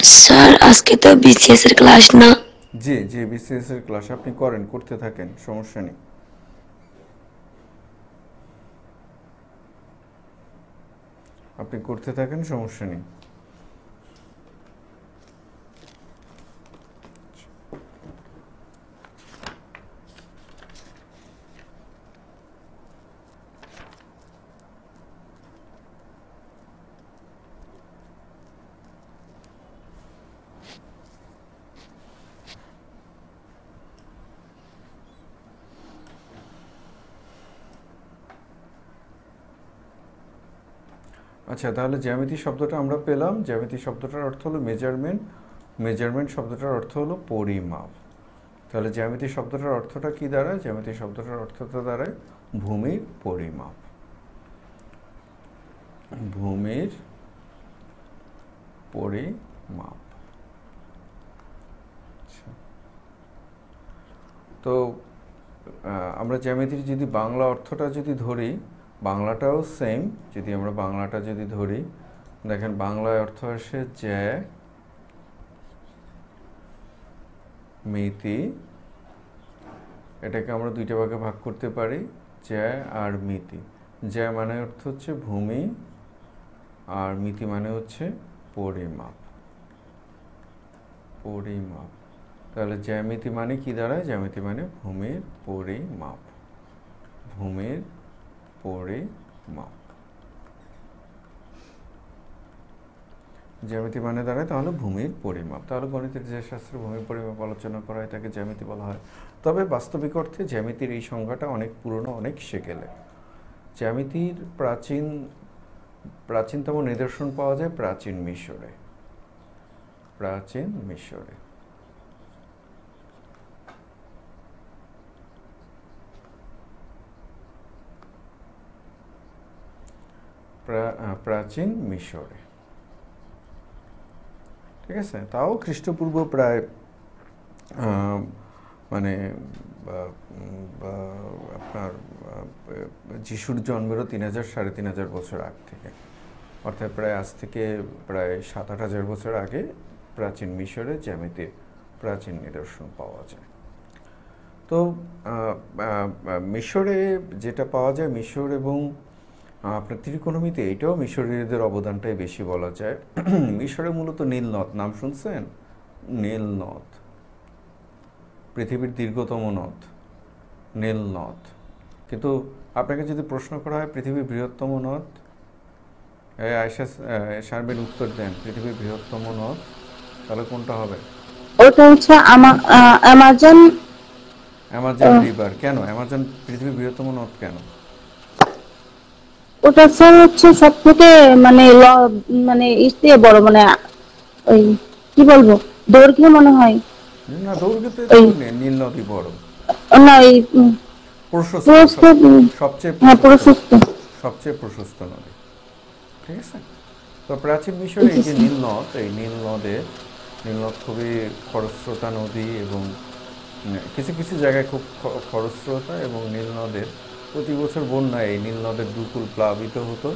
Sir আজকে তো BCS এর ক্লাস না। জি জি, বিসিএস এর ক্লাস আপনি করতে থাকেন, সমস্যা নেই। আপনি করতে থাকেন, সমস্যা নেই। আচ্ছা, তাহলে জ্যামিতি শব্দটা আমরা পেলাম। জ্যামিতি শব্দটার অর্থ হলো মেজারমেন্ট, মেজারমেন্ট শব্দটার অর্থ হলো পরিমাপ। তাহলে জ্যামিতি শব্দটার অর্থটা কি দাঁড়ায়? জ্যামিতি শব্দটার অর্থটা দাঁড়ায় ভূমির পরিমাপ। ভূমির পরিমাপ। আচ্ছা, তো আমরা জ্যামিতির যদি বাংলা অর্থটা যদি ধরি, বাংলাটাও সেম। যদি আমরা বাংলাটা যদি ধরি, দেখেন বাংলায় অর্থ আসে জ্যামিতি। এটাকে আমরা দুইটা ভাগে ভাগ করতে পারি, জ্যা আর মিতি। জ্যা মানে অর্থ হচ্ছে ভূমি, আর মিতি মানে হচ্ছে পরিমাপ। পরিমাপ। তাহলে জ্যামিতি মানে কি দাঁড়ায়? জ্যামিতি মানে ভূমির পরিমাপ। ভূমির পরিমাপ। জ্যামিতি মানে দাঁড়ায় তাহলে ভূমির পরিমাপ। তাহলে গণিতের যে শাস্ত্রে ভূমির পরিমাপ আলোচনা করা হয় তাকে জ্যামিতি বলা হয়। তবে বাস্তবিক অর্থে জ্যামিতির এই সংজ্ঞাটা অনেক পুরনো, অনেক সেকেলে। জ্যামিতির প্রাচীনতম নিদর্শন পাওয়া যায় প্রাচীন মিশরে। প্রাচীন মিশরে। প্রাচীন মিশরে, ঠিক আছে। তাও খ্রিস্টপূর্ব প্রায় মানে আপনার যিশুর জন্মেরও 3000-3500 বছর আগ থেকে, অর্থাৎ প্রায় আজ থেকে প্রায় 7-8 হাজার বছর আগে প্রাচীন মিশরে জ্যামিতির প্রাচীন নিদর্শন পাওয়া যায়। তো মিশরে যেটা পাওয়া যায়, মিশর এবং আপনার ত্রিকোণমিতি, এইটাও মিশরীয়দের অবদানটাই বেশি বলা যায়। মিশরে মূলত নীল নদ, নাম শুনছেন? নীল নদ, পৃথিবীর দীর্ঘতম নদ নীল নদ। কিন্তু আপনাকে যদি প্রশ্ন করা হয় পৃথিবীর বৃহত্তম নদ, আয়েশা শারমিন উত্তর দেন, পৃথিবীর বৃহত্তম নদ, তাহলে কোনটা হবে? ওটা হচ্ছে অ্যামাজন। Amazon river. কেন অ্যামাজন পৃথিবীর বৃহত্তম নদ কেন? ওটা স্যার হচ্ছে সব থেকে মানে মানে ইসে বড়, মানে ওই কি বলবো, দৈর্ঘ্যে মনে হয়। না, দৈর্ঘ্যতে তো ওই নীল নদই বড়। না ওই প্রশস্ত, প্রস্থ, সবচেয়ে হ্যাঁ প্রশস্ত, প্রশস্ত। সবচেয়ে প্রশস্ত নদী, ঠিক আছে। তো প্রাচীন মিশরে এই যে নীল নদ, এই নীল নদ খুবই খরস্রোতা নদী, এবং কিছু কিছু জায়গায় খুব খরস্রোতা, এবং নীল নদের প্রতি বছর বন্যায় এই নীল নদের দুকুল প্লাবিত হতো,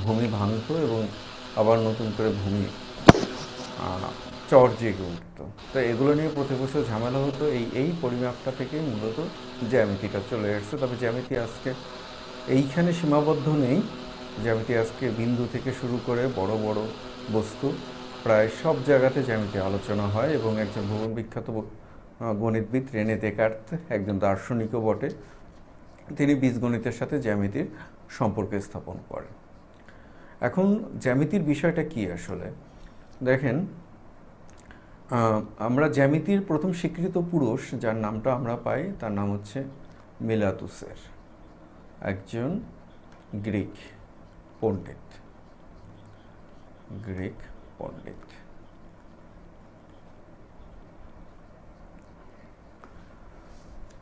ভূমি ভাঙতো, এবং আবার নতুন করে ভূমি চর জেগে উঠত। তো এগুলো নিয়ে প্রতি বছর ঝামেলা হতো। এই পরিমাপটা থেকেই মূলত জ্যামিতিটা চলে আসছে। তবে জ্যামিতি আজকে এইখানে সীমাবদ্ধ নেই। জ্যামিতি আজকে বিন্দু থেকে শুরু করে বড় বড় বস্তু প্রায় সব জায়গাতে জ্যামিতি আলোচনা হয়, এবং একজন ভুবন বিখ্যাত গণিতবিদ রেনে দেকার্ত, একজন দার্শনিকও বটে, তিনি বীজগণিতের সাথে জ্যামিতির সম্পর্ক স্থাপন করেন। এখন জ্যামিতির বিষয়টা কি আসলে দেখেন, আমরা জ্যামিতির প্রথম স্বীকৃত পুরুষ যার নামটা আমরা পাই তার নাম হচ্ছে মিলাতুসের, একজন গ্রিক পণ্ডিত। গ্রিক পণ্ডিত।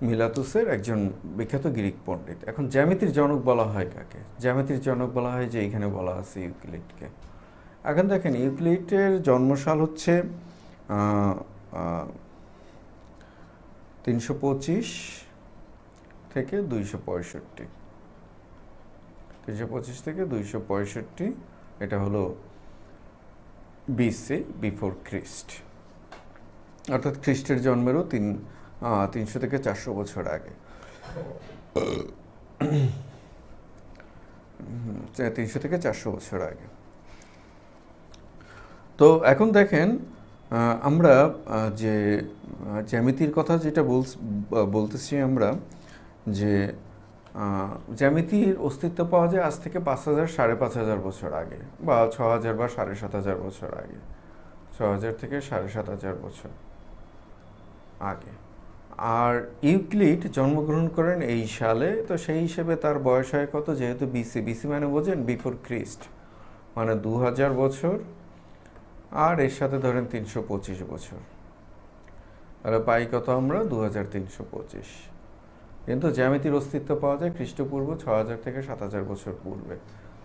মিলাতুসের একজন বিখ্যাত গ্রিক পণ্ডিত। এখন জ্যামিতির জনক বলা হয় কাকে? জ্যামিতির জনক বলা হয় যে এইখানে বলা আছে ইউক্লিডকে। এখন দেখেন ইউক্লিডের জন্মসাল হচ্ছে 325 থেকে 265। 325 থেকে 265 এটা হলো BC বিফোর খ্রিস্ট, অর্থাৎ খ্রিস্টের জন্মেরও 300 থেকে 400 বছর আগে। 300 থেকে 400 বছর আগে। তো এখন দেখেন আমরা যে জ্যামিতির কথা যেটা বলতেছি আমরা, যে জ্যামিতির অস্তিত্ব পাওয়া যায় আজ থেকে 5000 5500 বছর আগে, বা 6000 বা 7500 বছর আগে, 6000 থেকে 7500 বছর আগে। আর ইউক্লিড জন্মগ্রহণ করেন এই সালে, তো সেই হিসেবে তার বয়স হয় কত, যেহেতু বিসি মানে বোঝেন বিফোর খ্রিস্ট, মানে 2000 বছর, আর এর সাথে ধরেন 325 বছর, তাহলে পাই কত আমরা 2325। কিন্তু জ্যামিতির অস্তিত্ব পাওয়া যায় খ্রিস্টপূর্ব 6000 থেকে 7000 বছর পূর্বে,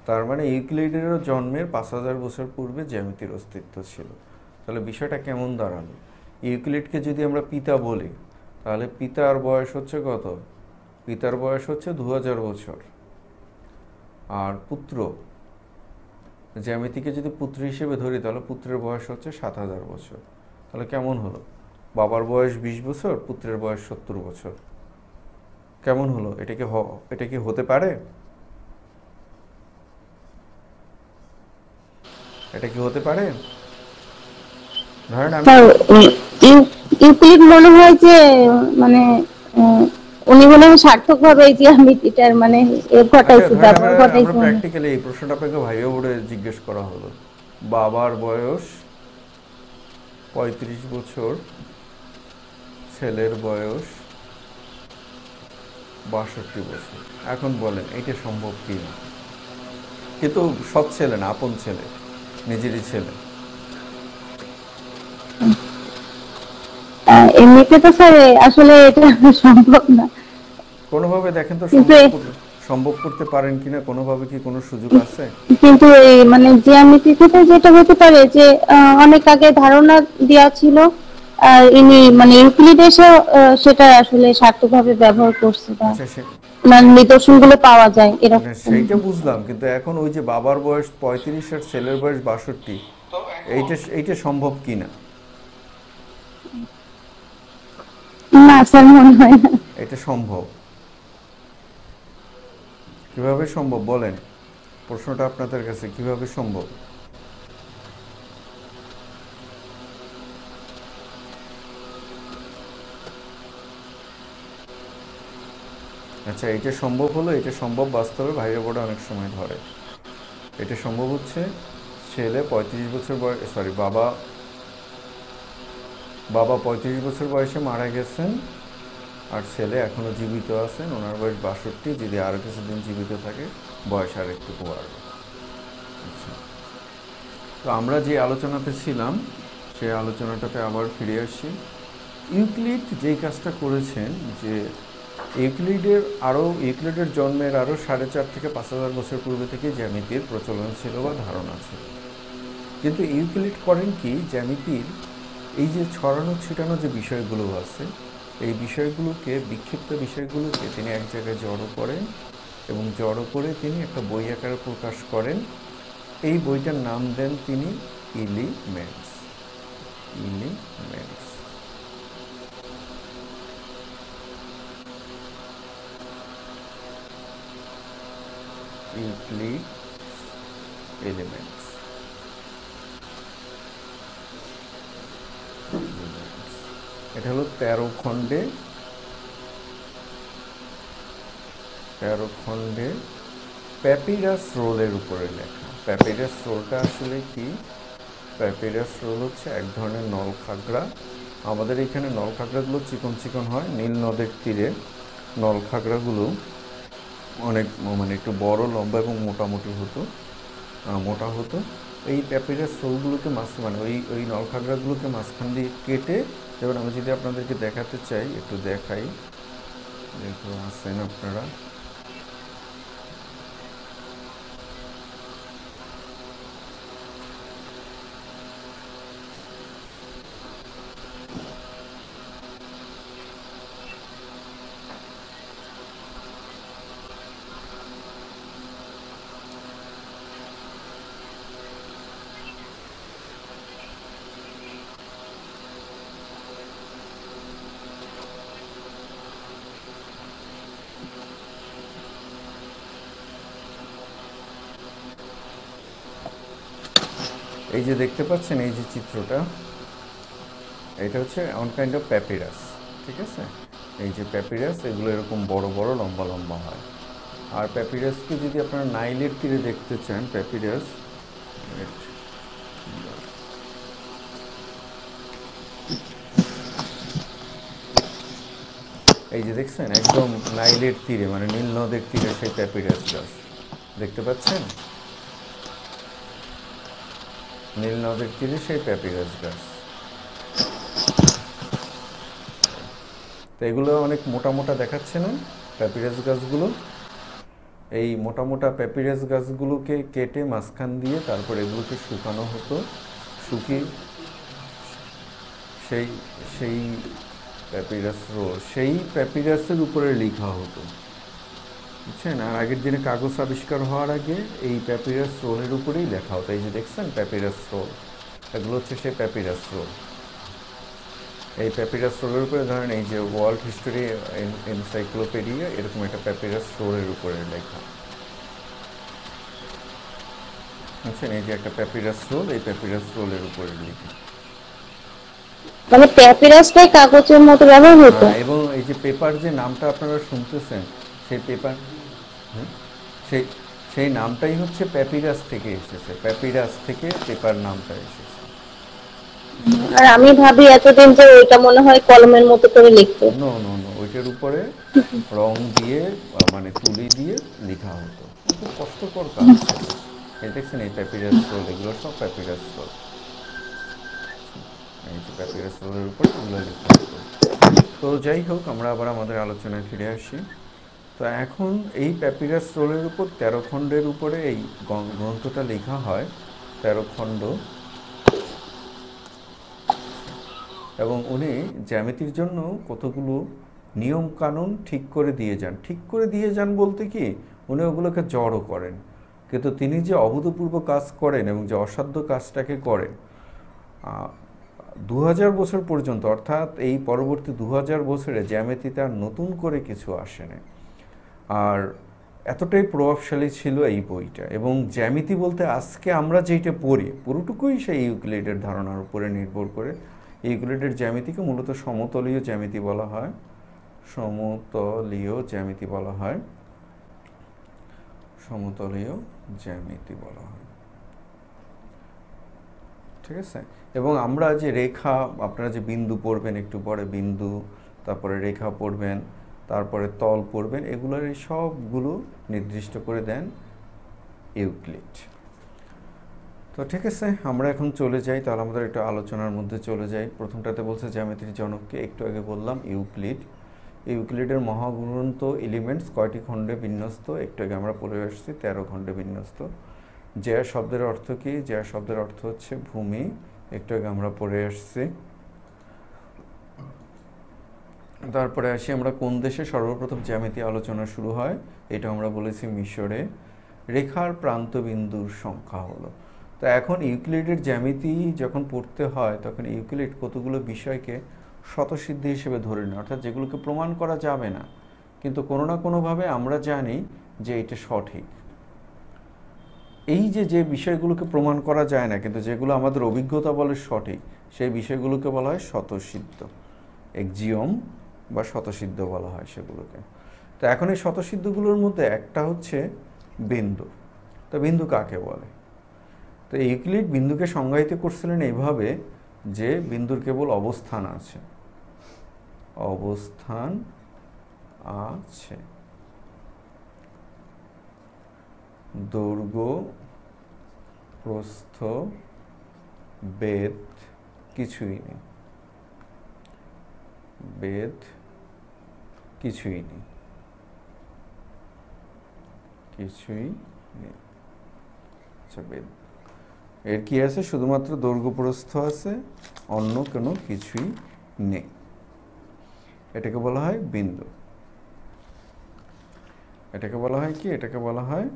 তার মানে ইউক্লিডেরও জন্মের 5000 বছর পূর্বে জ্যামিতির অস্তিত্ব ছিল। তাহলে বিষয়টা কেমন দাঁড়ালো, ইউক্লিডকে যদি আমরা পিতা বলি, তাহলে পিতার বয়স হচ্ছে কত, পিতার বয়স হচ্ছে 2000 বছর, আর পুত্র জ্যামিতিকে যদি পুত্র হিসেবে ধরি, তাহলে পুত্রের বয়স হচ্ছে 7000 বছর। তাহলে কেমন হলো, বাবার বয়স 20 বছর, পুত্রের বয়স 70 বছর, কেমন হলো? এটা কি হতে পারে? এটা কি হতে পারে? ধরেন আমি ইউক্লিড মনে হয় যে মানে উনি মনে হয় সার্থকভাবে এই জ্যামিতিটার মানে ঘটাইছে, ব্যবহার ঘটাইছে। আমরা প্র্যাকটিক্যালি এই প্রশ্নটা আপনাকে ভাইয়া বোর্ডে জিজ্ঞেস করা হলো, বাবার বয়স 35 বছর, ছেলের বয়স 62 বছর। এখন বলেন এটা সম্ভব কি না? কিন্তু সৎ ছেলে না, আপন ছেলে, নিজেরই ছেলে। এমনিতে তো স্যার আসলে এটা সম্ভব না। কোনোভাবে দেখেন তো সম্ভব করতে পারেন কিনা, কোনোভাবে কি কোনো সুযোগ আছে? কিন্তু এই মানে জ্যামিতি থেকে যেটা হতে পারে যে অনেক আগে ধারণা দেওয়া ছিল, আর ইনি মানে ইউক্লিড এসে সেটা আসলে সার্থকভাবে ব্যবহার করছে, মানে নিদর্শনগুলো পাওয়া যায় এরকম। সেইটা বুঝলাম, কিন্তু এখন ওই যে বাবার বয়স 35 আর ছেলের বয়স 62, এইটা সম্ভব কিনা? না স্যার, মনে হয় না এটা সম্ভব। কিভাবে সম্ভব বলেন, প্রশ্নটা আপনাদের কাছে, কিভাবে সম্ভব? আচ্ছা, এটা সম্ভব হলো, এটা সম্ভব বাস্তবে ভাইয়া বোর্ডে অনেক সময় ধরে। এটা সম্ভব হচ্ছে ছেলে 35 বছর বয়স, সরি বাবা 35 বছর বয়সে মারা গেছেন, আর ছেলে এখনো জীবিত আছেন, ওনার বয়স 62, যদি আরও কিছুদিন জীবিত থাকে বয়স আর একটু বাড়বে। আচ্ছা, তো আমরা যে আলোচনাতে ছিলাম সেই আলোচনাটাতে আবার ফিরে আসি। ইউক্লিড যেই কাজটা করেছেন, যে ইউক্লিডের জন্মের আরও 4.5 থেকে 5000 বছর পূর্বে থেকে জ্যামিতির প্রচলন ছিল বা ধারণা ছিল। কিন্তু ইউক্লিড করেন কি, জ্যামিতির এই যে ছড়ানো ছিটানো যে বিষয়গুলো আছে, এই বিষয়গুলোকে, বিক্ষিপ্ত বিষয়গুলোকে তিনি এক জায়গায় জড়ো করেন, এবং জড়ো করে তিনি একটা বই আকারে প্রকাশ করেন। এই বইটার নাম দেন তিনি এলিমেন্টস। Euclid elements. এটা হলো 13 খণ্ডে প্যাপিরাস রোলের উপরে লেখা। প্যাপিরাস রোলটা আসলে কি? প্যাপিরাস রোল হচ্ছে এক ধরনের নলখাগড়া। আমাদের এখানে নলখাগড়াগুলো চিকন চিকন হয়, নীল নদের তীরে নলখাগড়াগুলো অনেক মানে একটু বড়, লম্বা এবং মোটা হতো। এই প্যাপিরাস রোলগুলোকে মানে ওই নলখাগড়াগুলোকে মাঝখান দিয়ে কেটে, যেমন আমি যদি আপনাদেরকে দেখাতে চাই, একটু দেখাই, দেখো আসেন আপনারা। এই যে দেখতে পাচ্ছেন এই যে চিত্রটা, এটা হচ্ছে অন কাইন্ড অফ প্যাপিরাস, ঠিক আছে? এই যে প্যাপিরাস, এগুলো এরকম বড় বড় লম্বা লম্বা হয়। আর প্যাপিরাসকে যদি আপনারা নাইলের তীরে দেখতে চান, প্যাপিরাস এই যে দেখছেন একদম নাইলের তীরে, মানে নীল নদের তীরে সেই প্যাপিরাস গাছ দেখতে পাচ্ছেন, নীল নদের তীরে সেই প্যাপিরাস গাছ। তো এগুলো অনেক মোটা মোটা দেখাচ্ছে না প্যাপিরাস গাছগুলো? এই মোটা মোটা প্যাপিরাস গাছগুলোকে কেটে মাঝখান দিয়ে তারপর এগুলোকে শুকানো হতো, শুকিয়ে সেই সেই প্যাপিরাস রোল, সেই প্যাপিরাসের উপরে লেখা হতো, বুঝছেন? আর আগের দিনে কাগজ আবিষ্কার হওয়ার আগে এই প্যাপিরাস রোলের উপরেই লেখা হতো। এই যে দেখছেন প্যাপিরাস রোল, এগুলো হচ্ছে সেই প্যাপিরাস রোল। এই প্যাপিরাস রোলের উপরে ধরেন এই যে ওয়ার্ল্ড হিস্টোরি এনসাইক্লোপিডিয়া, এরকম একটা প্যাপিরাস রোলের উপরে লেখা, বুঝছেন? এই যে একটা প্যাপিরাস রোল, এই প্যাপিরাস রোলের উপরে লেখা, মানে প্যাপিরাসটাই কাগজের মতো ব্যবহার হতো। এবং এই যে পেপার যে নামটা আপনারা শুনতেছেন, সেই পেপার, সেই সেই নামটাই হচ্ছে প্যাপিরাস থেকে এসেছে, প্যাপিরাস থেকে পেপার নামটা এসেছে। আর আমি ভাবি এতদিন যে ওইটা মনে হয় কলমের মতো করে লিখতো। নো নো নো, ওইটার উপরে রং দিয়ে মানে তুলি দিয়ে লেখা হতো, খুব কষ্টকর কাজ ছিল। এই দেখছেন এই প্যাপিরাস রোল, এগুলো সব প্যাপিরাস রোল, এই যে প্যাপিরাস রোলের উপরে এগুলো লেখা হতো। তো যাই হোক, আমরা আবার আমাদের আলোচনায় ফিরে আসি। তো এখন এই প্যাপিরাস রোলের উপর 13 খণ্ডের উপরে এই গ্রন্থটা লেখা হয়, 13 খণ্ড। এবং উনি জ্যামিতির জন্য কতগুলো নিয়ম কানুন ঠিক করে দিয়ে যান। ঠিক করে দিয়ে যান বলতে কি, উনি ওগুলোকে জড়ো করেন, কিন্তু তিনি যে অভূতপূর্ব কাজ করেন এবং যে অসাধ্য কাজটাকে করেন, 2000 বছর পর্যন্ত, অর্থাৎ এই পরবর্তী 2000 বছরে জ্যামিতিতে আর নতুন করে কিছু আসে না। আর এতটাই প্রভাবশালী ছিল এই বইটা। এবং জ্যামিতি বলতে আজকে আমরা যেটা পড়ি পুরোটুকুই সেই ইউক্লিডের ধারণার উপরে নির্ভর করে। ইউক্লিডের জ্যামিতিকে মূলত সমতলীয় জ্যামিতি বলা হয়, সমতলীয় জ্যামিতি বলা হয়, সমতলীয় জ্যামিতি বলা হয়, ঠিক আছে? এবং আমরা যে রেখা, আপনারা যে বিন্দু পড়বেন একটু পরে, বিন্দু, তারপরে রেখা পড়বেন, তারপরে তল পড়বেন, এগুলোর এই সবগুলো নির্দিষ্ট করে দেন ইউক্লিড। তো ঠিক আছে, আমরা এখন চলে যাই, তাহলে আমাদের একটু আলোচনার মধ্যে চলে যাই। প্রথমটাতে বলছে জ্যামিতির জনককে, একটু আগে বললাম ইউক্লিড। ইউক্লিডের মহাগ্রন্থ এলিমেন্টস কয়টি খণ্ডে বিন্যস্ত? একটু আগে আমরা পড়ে আসছি 13 খণ্ডে বিন্যস্ত। জ্যা শব্দের অর্থ কি? জ্যা শব্দের অর্থ হচ্ছে ভূমি, একটু আগে আমরা পড়ে আসছি। তারপরে আসি আমরা কোন দেশে সর্বপ্রথম জ্যামিতি আলোচনা শুরু হয়, এটা আমরা বলেছি মিশরে। রেখার প্রান্তবিন্দুর সংখ্যা হলো। তো এখন ইউক্লিডের জ্যামিতি যখন পড়তে হয়, তখন ইউক্লিড কতগুলো বিষয়কে স্বতঃসিদ্ধি হিসেবে ধরে নেয়, অর্থাৎ যেগুলোকে প্রমাণ করা যাবে না, কিন্তু কোনো না কোনোভাবে আমরা জানি যে এটা সঠিক। এই যে বিষয়গুলোকে প্রমাণ করা যায় না, কিন্তু যেগুলো আমাদের অভিজ্ঞতা বলে সঠিক, সেই বিষয়গুলোকে বলা হয় স্বতঃসিদ্ধ, এক্সিওম বা স্বতঃসিদ্ধ বলা হয় সেগুলোকে। তো এখন এই স্বতঃসিদ্ধগুলোর মধ্যে একটা হচ্ছে বিন্দু। তো বিন্দু কাকে বলে? তো ইউক্লিড বিন্দুকে সংজ্ঞায়িত করছিলেন এইভাবে যে বিন্দুর কেবল অবস্থান আছে, অবস্থান আছে, দৈর্ঘ্য প্রস্থ বেধ কিছুই নেই, বেধ কিছুই নেই, কিছুই নেই। আচ্ছা, বেধ এর কি আছে? শুধুমাত্র দৈর্ঘ্য প্রস্থ আছে, অন্য কোনো কিছুই নেই। এটাকে বলা হয় বিন্দু। এটাকে বলা হয় কি? এটাকে বলা হয়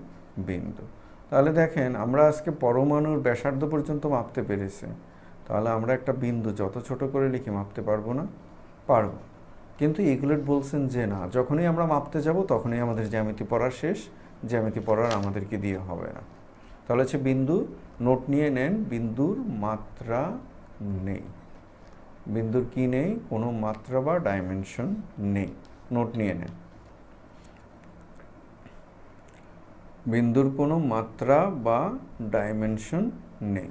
বিন্দু। তাহলে দেখেন, আমরা আজকে পরমাণুর ব্যাসার্ধ পর্যন্ত মাপতে পেরেছি, তাহলে আমরা একটা বিন্দু যত ছোট করে লিখে মাপতে পারবো না? পারবো। কিন্তু ইউক্লিড বলছেন যে না, যখনই আমরা মাপতে যাব তখনই আমাদের জ্যামিতি পড়া শেষ, জ্যামিতি পড়ার আমাদেরকে দিয়ে হবে না। তাহলে হচ্ছে বিন্দু নোট নিয়ে নেন, বিন্দুর মাত্রা নেই। বিন্দুর কি নেই? কোনো মাত্রা বা ডাইমেনশন নেই। নোট নিয়ে নেন, বিন্দুর কোনো মাত্রা বা ডাইমেনশন নেই।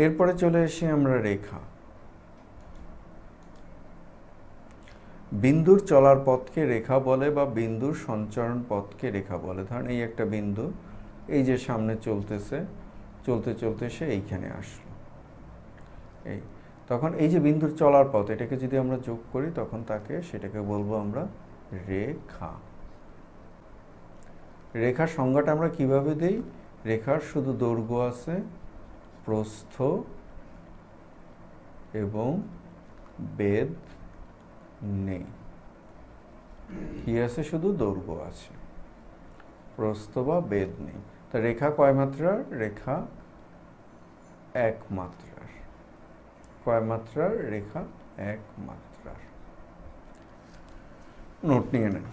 এরপরে চলে আসি আমরা রেখা। বিন্দুর চলার পথকে রেখা বলে বা বিন্দুর সঞ্চরণ পথকে রেখা বলে। ধরেন এই একটা বিন্দু, এই যে সামনে চলতেছে, চলতে চলতে সে এইখানে আসলো, এই তখন এই যে বিন্দুর চলার পথ, এটাকে যদি আমরা যোগ করি তখন সেটাকে বলবো আমরা রেখা। রেখার সংজ্ঞাটা আমরা কিভাবে দেই? রেখার শুধু দৈর্ঘ্য আছে, প্রস্থ এবং বেধ নেই। কি আছে? শুধু দৈর্ঘ্য আছে, প্রস্থ বা বেধ নেই। তা রেখা কয় মাত্রার? রেখা এক মাত্রার। কয় মাত্রার? রেখা এক মাত্রার। নোট নিয়ে নেন।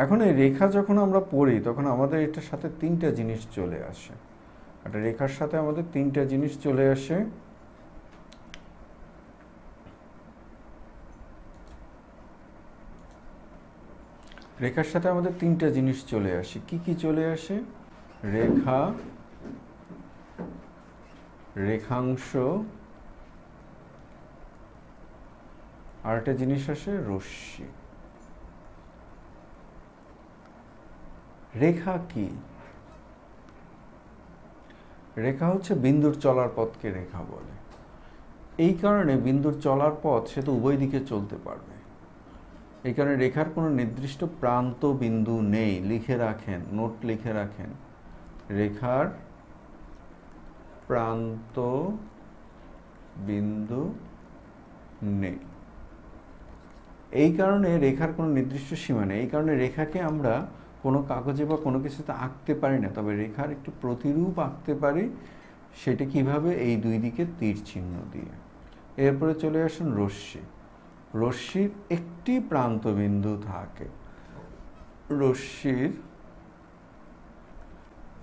এখন এই রেখা যখন আমরা পড়ি তখন আমাদের এটার সাথে তিনটা জিনিস চলে আসে। একটা রেখার সাথে আমাদের তিনটা জিনিস চলে আসে। রেখার সাথে আমাদের তিনটা জিনিস চলে আসে। কি কি চলে আসে? রেখা, রেখাংশ, আর একটা জিনিস আসে রশ্মি। রেখা কি? রেখা হচ্ছে বিন্দুর চলার পথকে রেখা বলে। এই কারণে বিন্দুর চলার পথ সে তো উভয় দিকে চলতে পারবে। এই কারণে রেখার কোনো নির্দিষ্ট প্রান্ত বিন্দু নেই। লিখে রাখেন, নোট লিখে রাখেন, রেখার প্রান্ত বিন্দু নেই। এই কারণে রেখার কোনো নির্দিষ্ট সীমা নেই। এই কারণে রেখাকে আমরা কোনো কাগজে বা কোনো কিছুতে আঁকতে পারি না, তবে রেখার একটি প্রতিরূপ আঁকতে পারি। সেটা কিভাবে? এই দুই দিকে তীর চিহ্ন দিয়ে। এরপরে চলে আসুন রশ্মি। রশ্মির একটি প্রান্তবিন্দু থাকে। রশ্মির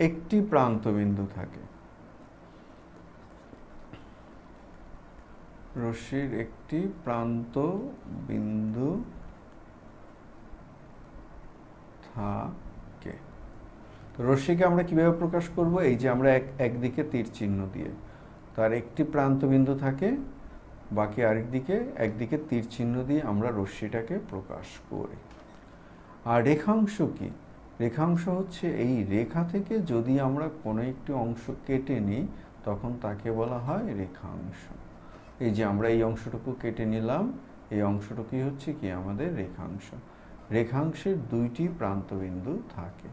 একটি প্রান্তবিন্দু থাকে। রশ্মির একটি প্রান্ত বিন্দু থাকে। তো রশ্মিকে আমরা কিভাবে প্রকাশ করব? এই যে আমরা একদিকে তীর চিহ্ন দিয়ে, তার একটি প্রান্ত বিন্দু থাকে, বাকি আরেকদিকে একদিকে তীর চিহ্ন দিয়ে আমরা রশ্মিটাকে প্রকাশ করি। আর রেখাংশ কি? রেখাংশ হচ্ছে এই রেখা থেকে যদি আমরা কোনো একটি অংশ কেটে নিই তখন তাকে বলা হয় রেখাংশ। এই যে আমরা এই অংশটুকু কেটে নিলাম, এই অংশটুকুই হচ্ছে কি আমাদের রেখাংশ। রেখাংশের দুইটি প্রান্তবিন্দু থাকে।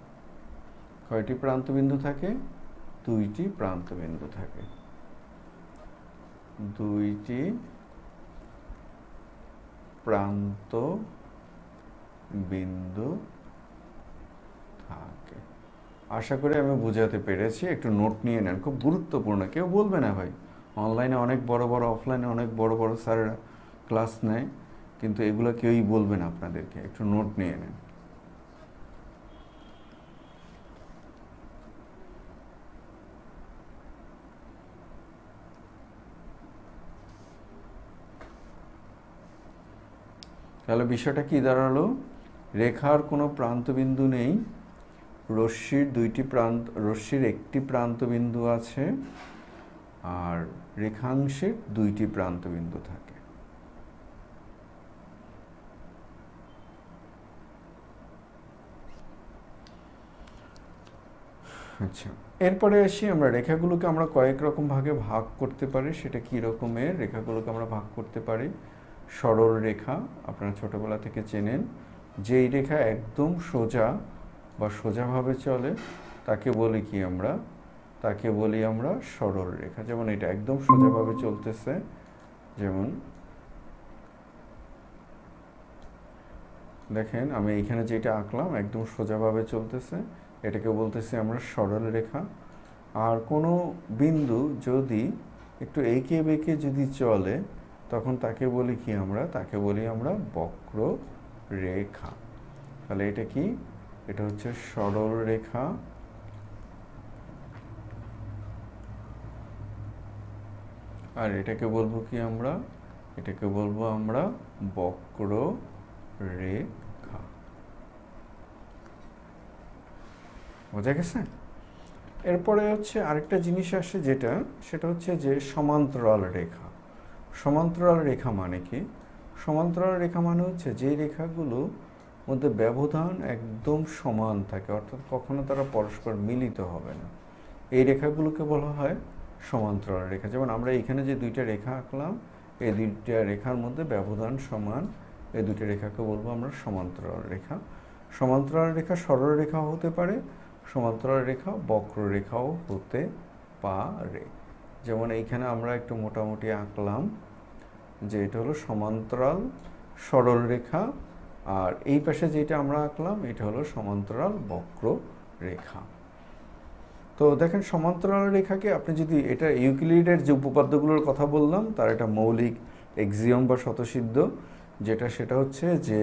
কয়টি প্রান্তবিন্দু থাকে? দুইটি প্রান্তবিন্দু থাকে। দুইটি প্রান্ত বিন্দু থাকে। আশা করি আমি বোঝাতে পেরেছি। একটু নোট নিয়ে নেন, খুব গুরুত্বপূর্ণ। কেউ বলবে না ভাই অনলাইনে অনেক বড় বড়, অফলাইনে অনেক বড় বড় স্যারেরা ক্লাস নেয়, কিন্তু এগুলো কেউই বলবে না আপনাদেরকে। একটু নোট নিয়ে নেন। তাহলে বিষয়টা কি দাঁড়ালো? রেখার কোনো প্রান্তবিন্দু নেই, রশ্মির একটি প্রান্তবিন্দু আছে, আর রেখাংশের দুইটি প্রান্তবিন্দু থাকে। আচ্ছা, এরপরে আসি আমরা রেখাগুলোকে আমরা কয়েক রকম ভাগে ভাগ করতে পারি। সেটা কি রকমের? রেখাগুলোকে আমরা ভাগ করতে পারি সরল রেখা। আপনারা ছোটবেলা থেকে চেনেন, যেই রেখা একদম সোজা বা সোজাভাবে চলে তাকে বলি কি আমরা? তাকে বলি আমরা সরল রেখা। যেমন এটা একদম সোজাভাবে চলতেছে, যেমন দেখেন আমি এইখানে যেটা আঁকলাম একদম সোজাভাবে চলতেছে, এটাকে বলতেছি আমরা সরল রেখা। আর কোনো বিন্দু যদি একটু এঁকে বেঁকে যদি চলে তখন তাকে বলি কি আমরা, তাকে বলি আমরা বক্ররেখা। তাহলে এটা কি, এটা হচ্ছে সরল রেখা, আর এটাকে বলবো কি আমরা, এটাকে বলবো আমরা বক্ররেখা। বোঝা গেছে? এরপরে হচ্ছে আরেকটা জিনিস আসে যেটা, সেটা হচ্ছে যে সমান্তরাল রেখা। সমান্তরাল রেখা মানে কি? সমান্তরাল রেখা মানে হচ্ছে যে রেখাগুলো মধ্যে ব্যবধান একদম সমান থাকে, অর্থাৎ কখনো তারা পরস্পর মিলিত হবে না, এই রেখাগুলোকে বলা হয় সমান্তরাল রেখা। যেমন আমরা এখানে যে দুইটা রেখা আঁকলাম, এই দুইটা রেখার মধ্যে ব্যবধান সমান, এই দুইটা রেখাকে বলবো আমরা সমান্তরাল রেখা। সমান্তরাল রেখা সরল রেখা হতে পারে, সমান্তরাল রেখা বক্ররেখাও হতে পারে। যেমন এইখানে আমরা একটু মোটামুটি আঁকলাম যে এটা হলো সমান্তরাল সরল রেখা, আর এই পাশে যেটা আমরা আঁকলাম এটা হলো সমান্তরাল বক্ররেখা। তো দেখেন সমান্তরাল রেখাকে আপনি যদি, এটা ইউক্লিডের যে উপপাদ্যগুলোর কথা বললাম তার একটা মৌলিক এক্সিওম বা স্বতঃসিদ্ধ যেটা, সেটা হচ্ছে যে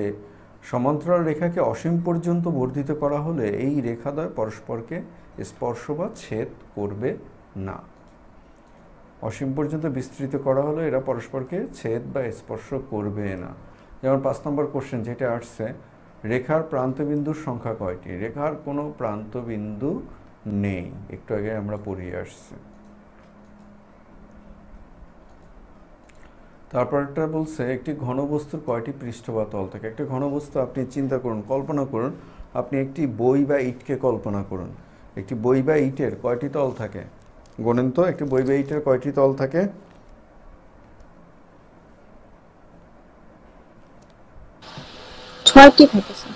সমান্তরাল রেখাকে অসীম পর্যন্ত বর্ধিত করা হলে এই রেখাদ্বয় পরস্পরকে স্পর্শ বা ছেদ করবে না। অসীম পর্যন্ত বিস্তৃত করা হলে এরা পরস্পরকে ছেদ বা স্পর্শ করবে না। যেমন 5 নম্বর কোশ্চেন যেটা আসছে, রেখার প্রান্তবিন্দুর সংখ্যা কয়টি? রেখার কোনো প্রান্তবিন্দু নেই, একটু আগে আমরা পড়িয়ে আসছি। তারপর একটা বলছে একটি ঘনবস্তুর কয়টি পৃষ্ঠ বা তল থাকে। একটা ঘনবস্তু আপনি চিন্তা করুন, কল্পনা করুন, আপনি একটি বই বা ইটকে কল্পনা করুন, একটি বই বা ইটের কয়টি তল থাকে? গণেন তো, একটি বই বা ইটের কয়টি তল থাকে? ছয়টি থাকে স্যার।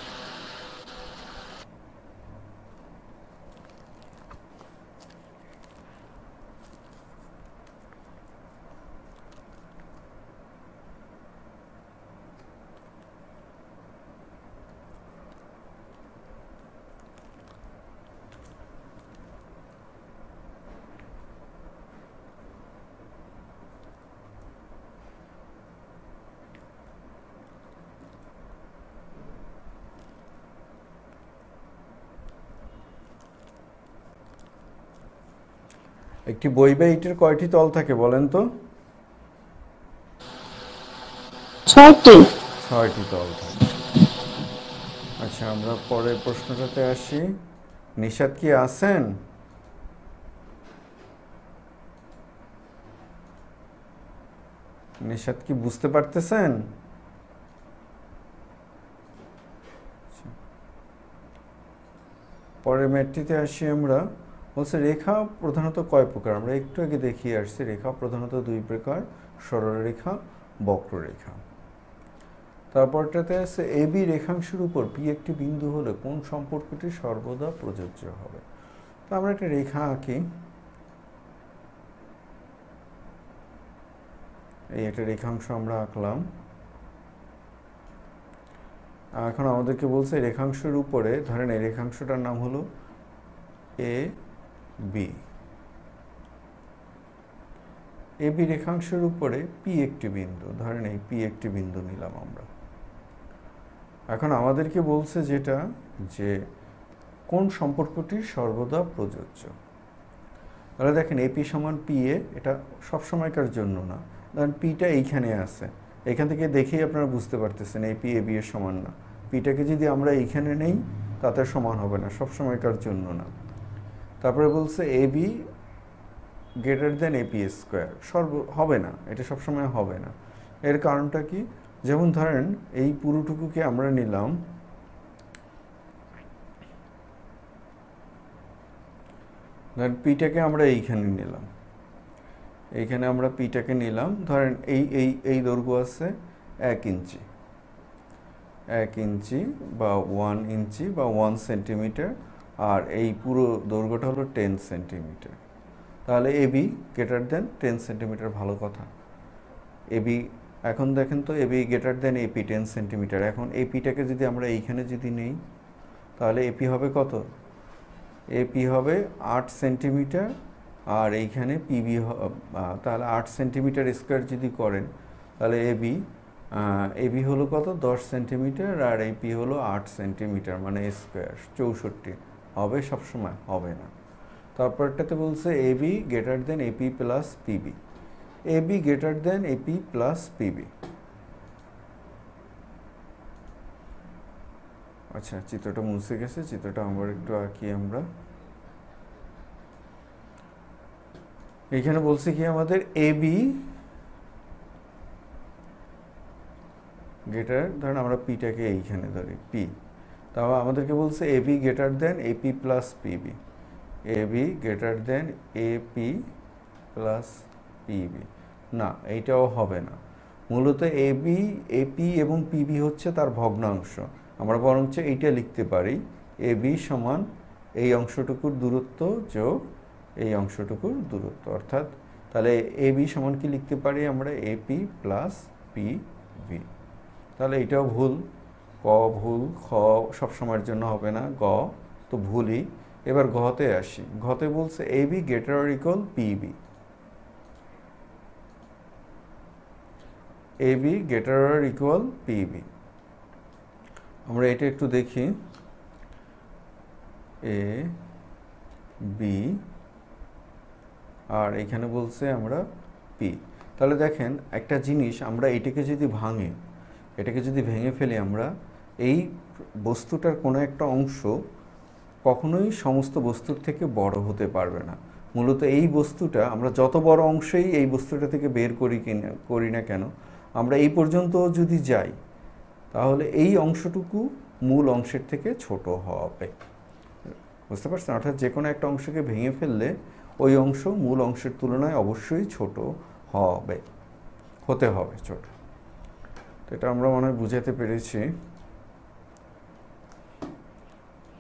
একটি বই বা ইটের কয়টি তল থাকে বলেন তো? ছয়টি। 6টি তল থাকে। আচ্ছা, আমরা পরের প্রশ্নটাতে আসি। নিশাত কি আছেন? নিশাত কি বুঝতে পারতেছেন? পরের ম্যাটটিতে আসি আমরা। বলছে রেখা প্রধানত কয় প্রকার? আমরা একটু আগে দেখিয়ে আসছি, রেখা প্রধানত 2 প্রকার, সরলরেখা, বক্ররেখা। তারপরটাতে আছে এবি রেখাংশের উপর পি একটি বিন্দু হলে কোন সম্পর্কটি সর্বদা প্রযোজ্য হবে? তো আমরা একটা রেখা আঁকি, এই একটা রেখাংশ আমরা আঁকলাম। এখন আমাদেরকে বলছে রেখাংশের উপরে, ধরেন এই রেখাংশটার নাম হলো এ বি। এ বি রেখাংশের উপরে পি একটি বিন্দু, ধরেন এই পি একটি বিন্দু নিলাম আমরা। এখন আমাদেরকে বলছে যেটা, যে কোন সম্পর্কটি সর্বদা প্রযোজ্য। তাহলে দেখেন এপি সমান পি এ, এটা সবসময়কার জন্য না, ধরেন পিটা এইখানে আছে, এখান থেকে দেখেই আপনারা বুঝতে পারতেছেন এই পি এ বি এর সমান না। পিটাকে যদি আমরা এইখানে নেই তাতে সমান হবে না, সবসময়কার জন্য না। তারপরে বলছে A B greater than AP square, হবে না, এটা সবসময় হবে না। এর কারণটা কি? যেমন ধরেন এই পুরোটুকুকে আমরা নিলাম, ধরেন পিটাকে আমরা এইখানে নিলাম, এইখানে আমরা পিটাকে নিলাম, ধরেন এই দৈর্ঘ্য আছে 1 ইঞ্চি, 1 ইঞ্চি বা 1 ইঞ্চি বা 1 সেন্টিমিটার, আর এই পুরো দৈর্ঘ্যটা হলো 10 সেন্টিমিটার। তাহলে এবি গ্রেটার দেন 10 সেন্টিমিটার, ভালো কথা। এবি, এখন দেখেন তো AB greater than AP 10 centimetre. এখন এপিটাকে যদি আমরা এইখানে যদি নেই তাহলে এপি হবে কত? এপি হবে 8 সেন্টিমিটার আর এইখানে পিবি, তাহলে 8 সেন্টিমিটার স্কোয়ার যদি করেন তাহলে এবি হলো কত 10 সেন্টিমিটার, আর এপি হলো 8 সেন্টিমিটার, মানে স্কোয়ার 64 হবে, সবসময় হবে না। তারপরটাতে বলছে AB greater than AP plus PB, AB greater than AP plus PB. আচ্ছা, চিত্রটা মুছে গেছে, চিত্রটা আবার একটু আঁকি আমরা। এখানে বলছে কি আমাদের এবি গ্রেটার, ধরেন আমরা পিটাকে এইখানে ধরি পি, তাও আমাদেরকে বলছে AB greater than AP plus PB, AB greater than AP plus PB. না, এইটাও হবে না। মূলত এবি, এপি এবং পিবি হচ্ছে তার ভগ্নাংশ। আমরা বরঞ্চ এইটা লিখতে পারি এবি সমান এই অংশটুকুর দূরত্ব যোগ এই অংশটুকুর দূরত্ব, অর্থাৎ তাহলে এবি সমান কি লিখতে পারি আমরা এপি প্লাস পিবি। তাহলে এটাও ভুল, ক ভুল, খ সবসময়ের জন্য হবে না, গ তো ভুলই। এবার ঘতে আসি, ঘতে বলছে AB greater or equal PB, AB greater or equal PB. আমরা এটা একটু দেখি, এ বি আর এখানে বলছে আমরা পি। তাহলে দেখেন একটা জিনিস, আমরা এটাকে যদি ভেঙে ফেলি, আমরা এই বস্তুটার কোনো একটা অংশ কখনোই সমস্ত বস্তুর থেকে বড় হতে পারবে না। মূলত এই বস্তুটা আমরা যত বড় অংশেই এই বস্তুটা থেকে বের করি না কেন, আমরা এই পর্যন্ত যদি যাই তাহলে এই অংশটুকু মূল অংশের থেকে ছোট হবে। বুঝতে পারছেন? অর্থাৎ যে কোনো একটা অংশকে ভেঙে ফেললে ওই অংশ মূল অংশের তুলনায় অবশ্যই ছোট হতে হবে ছোট। তো এটা আমরা মনে হয় বুঝাতে পেরেছি।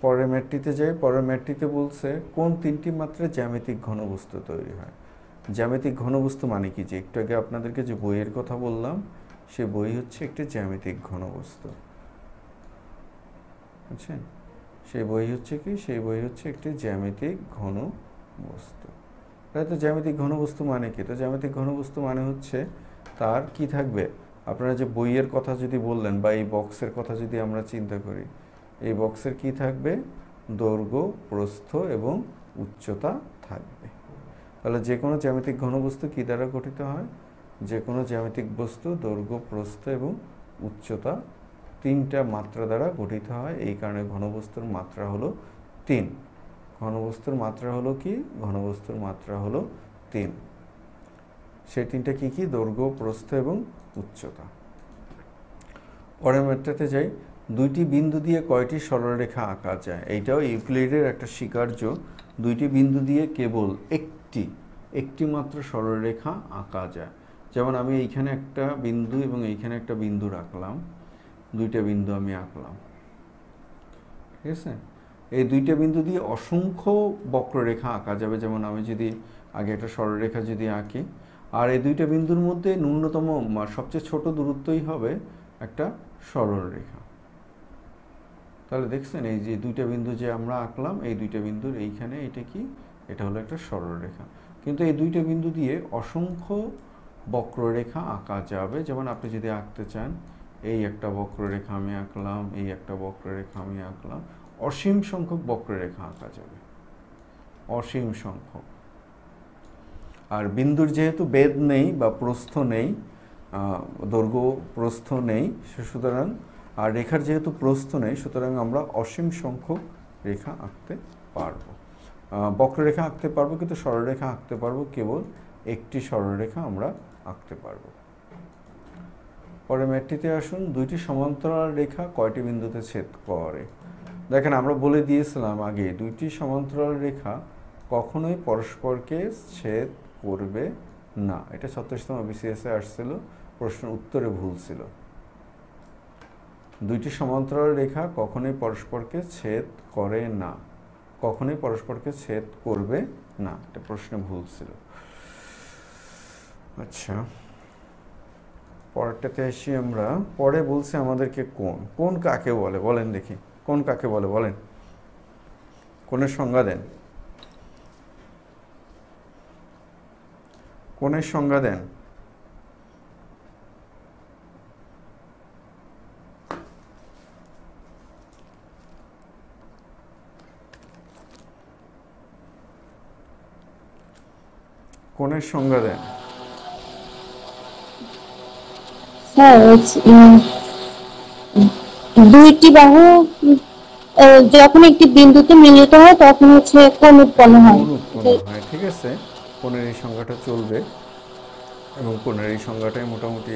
পরের ম্যাটটিতে যাই। পরের ম্যাটটিতে বলছে কোন 3টি মাত্রায় জ্যামিতিক ঘনবস্তু তৈরি হয়। জ্যামিতিক ঘনবস্তু মানে কি, যে একটু আগে আপনাদেরকে যে বইয়ের কথা বললাম সে বই হচ্ছে একটি জ্যামিতিক ঘনবস্তু, বুঝছেন? সেই বই হচ্ছে কি, সেই বই হচ্ছে একটি জ্যামিতিক ঘনবস্তু। তাই তো জ্যামিতিক ঘনবস্তু মানে কি? তো জ্যামিতিক ঘনবস্তু মানে হচ্ছে তার কি থাকবে, আপনারা যে বইয়ের কথা যদি বললেন বা এই বক্সের কথা যদি আমরা চিন্তা করি, এই বক্সের কি থাকবে, দৈর্ঘ্য, প্রস্থ এবং উচ্চতা থাকবে। তাহলে যে কোনো জ্যামিতিক ঘনবস্তু কি দ্বারা গঠিত হয়, যে কোনো জ্যামিতিক বস্তু দৈর্ঘ্য, প্রস্থ এবং উচ্চতা 3টা মাত্রা দ্বারা গঠিত হয়। এই কারণে ঘনবস্তুর মাত্রা হলো 3। ঘনবস্তুর মাত্রা হলো কি, ঘনবস্তুর মাত্রা হলো 3। সেই 3টা কি কি, দৈর্ঘ্য, প্রস্থ এবং উচ্চতা। পরের ম্যাটটাতে যাই। 2টি বিন্দু দিয়ে কয়টি সরলরেখা আঁকা যায়? এইটাও ইউক্লিডের একটা স্বীকার্য। 2টি বিন্দু দিয়ে কেবল একটি মাত্র সরলরেখা আঁকা যায়। যেমন আমি এইখানে একটা বিন্দু এবং এইখানে একটা বিন্দু রাখলাম, 2টা বিন্দু আমি আঁকলাম, ঠিক আছে? এই 2টা বিন্দু দিয়ে অসংখ্য বক্ররেখা আঁকা যাবে। যেমন আমি যদি আগে একটা সরলরেখা যদি আঁকি, আর এই 2টা বিন্দুর মধ্যে ন্যূনতম সবচেয়ে ছোট দূরত্বই হবে একটা সরলরেখা। তাহলে দেখছেন এই যে 2টা বিন্দু যে আমরা আঁকলাম, এই 2টা বিন্দুর এইখানে এটা কি, এটা হলো একটা সরলরেখা। কিন্তু এই 2টা বিন্দু দিয়ে অসংখ্য বক্ররেখা আঁকা যাবে। যেমন আপনি যদি আঁকতে চান, এই একটা বক্ররেখা আমি আঁকলাম, এই একটা বক্ররেখা আমি আঁকলাম, অসীম সংখ্যক বক্ররেখা আঁকা যাবে, অসীম সংখ্যক। আর বিন্দুর যেহেতু বেদ নেই বা প্রস্থ নেই, দৈর্ঘ্য প্রস্থ নেই, সুতরাং আর রেখার যেহেতু প্রস্থ নেই, সুতরাং আমরা অসীম সংখ্যক রেখা আঁকতে পারবো, বক্ররেখা আঁকতে পারবো, কিন্তু সরলরেখা আঁকতে পারবো কেবল একটি সরলরেখা আমরা আঁকতে পারবো। পরে ম্যাটটিতে আসুন। 2টি সমান্তরাল রেখা কয়টি বিন্দুতে ছেদ করে? দেখেন আমরা বলে দিয়েছিলাম আগে, 2টি সমান্তরাল রেখা কখনোই পরস্পরকে ছেদ করবে না। এটা 36তম বিসিএসে আসছিল, প্রশ্ন উত্তরে ভুল ছিল। 2টি সমান্তরাল রেখা কখনোই পরস্পরকে ছেদ করে না, কখনোই পরস্পরকে ছেদ করবে না, এটা প্রশ্নে ভুল ছিল। আচ্ছা, পরেরটাতে আসি আমরা। পরে বলছে আমাদেরকে কোণ কাকে বলে, বলেন দেখি, কোণ কাকে বলে বলেন, কোণের সংজ্ঞা দেন। কোণের সংজ্ঞা দেন। কোণের সংজ্ঞা দেন। স্যার দুইটি বাহু যখন একটি বিন্দুতে মিলিত হয় তখন হচ্ছে কোণ উৎপন্ন হয়। ঠিক আছে, কোণের এই সংজ্ঞাটা চলবে এবং কোণের এই সংজ্ঞাটাই মোটামুটি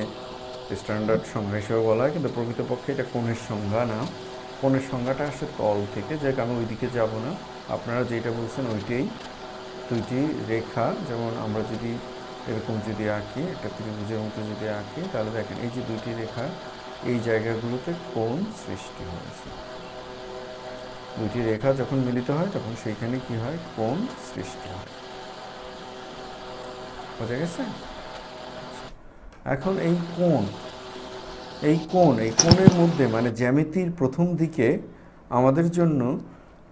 স্ট্যান্ডার্ড সংজ্ঞা হিসেবে বলা হয়, কিন্তু প্রকৃতপক্ষে এটা কোণের সংজ্ঞা না। কোণের সংজ্ঞাটা আসে তল থেকে, যাই আমি ওইদিকে যাব না। আপনারা যেটা বলছেন ওইটাই, দুইটি রেখা, যেমন আমরা যদি এরকম যদি আঁকি, একটা ত্রিভুজের মতো যদি আঁকি, তাহলে দেখেন এই যে দুইটি রেখা, এই জায়গাগুলোতে কোণ সৃষ্টি হয়েছে। দুইটি রেখা যখন মিলিত হয় তখন সেইখানে কি হয়, কোণ সৃষ্টি হয়। বোঝা গেছে? এখন এই কোণের মধ্যে মানে জ্যামিতির প্রথম দিকে আমাদের জন্য